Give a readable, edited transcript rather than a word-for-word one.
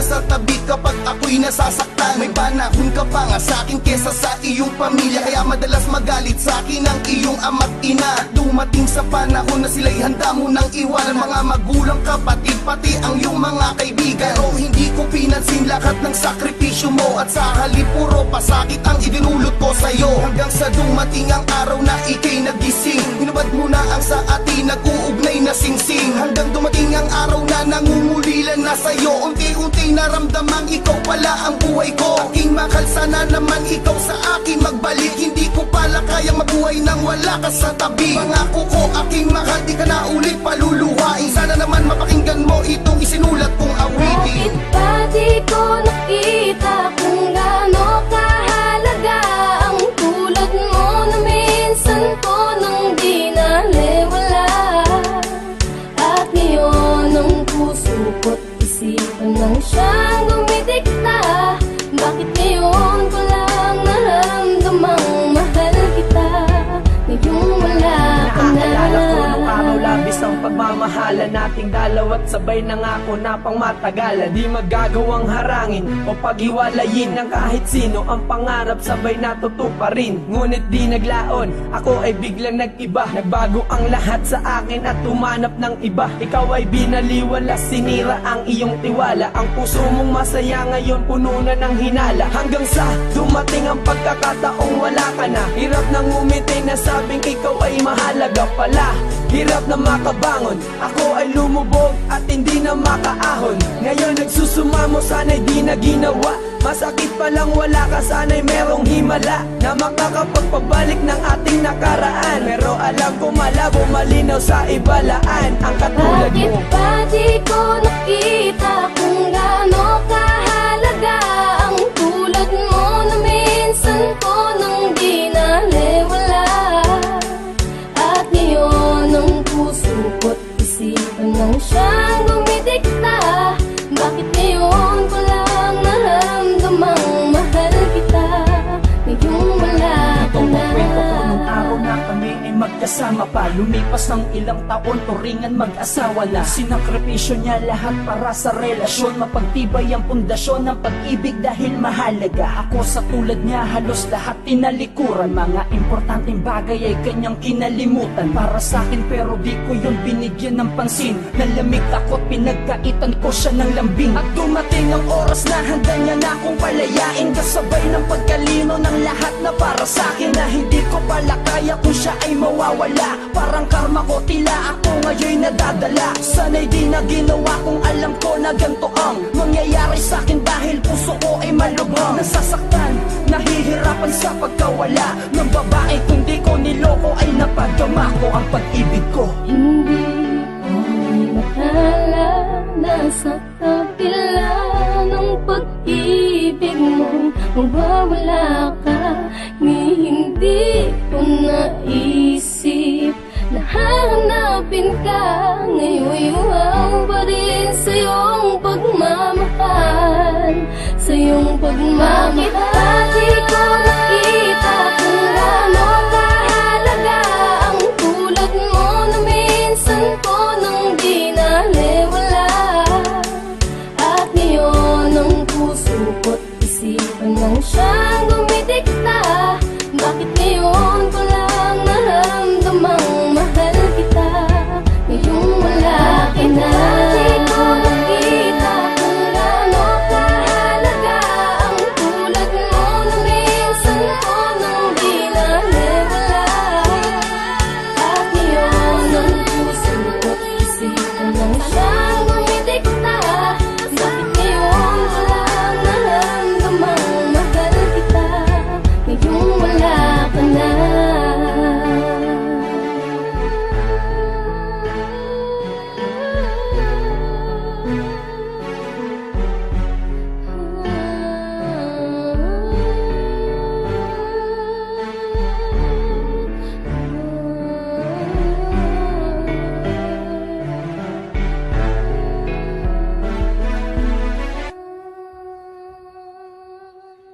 nasa tabi kapag ako'y nasasaktan. May panahon ka pa nga sa'kin kesa sa iyong pamilya, kaya madalas magalit sa'kin ang iyong ama't ina. At dumating sa panahon na sila'y handa mo nang iwanan, mga magulang, kapatid, pati ang iyong mga kaibigan. Pero hindi ko pinansin lahat ng sakripisyo mo, at sa halip puro pasakit ang idinulot ko sa'yo. Hanggang sa dumating ang araw na ika'y nagising, hinubad mo na ang sa atin nag-uugnay na singsing. Hanggang dumating ang araw na nangungulilan na sa'yo, unti-unti naramdamang ikaw pala ang buhay ko. Aking mahal, sana naman ikaw sa akin magbalik. Hindi ko pala kayang mabuhay nang wala ka sa tabi. Pangako ko aking mahal, di ka na ulit paluluhain. Sana naman mapakinggan mo itong isinulat kong awitin. Bakit ba di ko nakita kung gaano kahalaga ang tulad mo na minsan ko nang di naliwala? At ngayon ang puso ko't isipan lang siyang dumidikta. Bakit ngayon ko lang naramdamang mahal kita? Ngayong wala ka na. Nakakaalala ko nung araw labis ang pagmamahala nating dalaw, at sabay nangako na pang matagalan. Di magagawang harangin o paghiwalayin ng kahit sino ang pangarap, sabay natutuparin. Ngunit di naglaon, ako ay biglang nag-iba. Nagbago ang lahat sa akin at tumanap ng iba. Ikaw ay binaliwala, sinira ang iyong tiwala. Ang puso mong masaya ngayon puno na ng hinala. Hanggang sa dumating ang pagkakataong wala ka na. Hirap nang umiti na sabing ikaw ay mahalaga pala. Hirap na makabangon, ako ay lumubog at hindi na makaahon. Ngayon nagsusumamo, sana'y di na ginawa. Masakit palang wala ka, sana'y merong himala na makakapagpabalik ng ating nakaraan. Pero alam ko malabo, malinaw sa ibalaan ang katulad Bakit mo. ba di ko nakita kung gaano kahalaga ang tulad mo na minsan ko nang di naliwala? At ngayon ang puso ko't isipan lang siyang dumidikta. Bakit ngayon ko lang naramdamang mahal kita? Ngayong wala ka Itong na. kwento ko nung araw na kami ay magkasama pa. Lumipas ng ilang taon, turingan mag-asawa na. Sinakripisyo niya lahat para sa relasyon. Mapagtibay ang pundasyon ng pag-ibig dahil mahalaga. Ako sa tulad niya halos lahat tinalikuran. Mga importanteng bagay ay kanyang kinalimutan para sa akin, pero di ko yun binigyan ng pansin. Nalamig ako't pinagkaitan ko siya ng lambing. At dumating ang oras na handa niya na akong palayain, kasabay ng pagkalino ng lahat na para sa akin, na hindi ko pala kaya kung siya ay mawawala. Parang karma ko, tila ako ngayon'y nadadala. Sana'y di na ginawa kung alam ko na ganito ang mangyayari sa akin, dahil puso ko ay malubhang nasasaktan, nahihirapan sa pagkawala ng babae. Kung di ko niloko ay napagama ko ang pag-ibig ko. Hindi ko inakala na sa kabila ng pag-ibig mo mawawala ka. Hindi ko naisip na hahanapin ka. Ngayon'y wow pa rin sa iyong pagmamahal, sa iyong pagmamahal. Bakit ba di ko nakita kung gaano kahalaga ang tulad mo na minsan ko nang di naliwala? At ngayon ang puso ko't isipan lang siya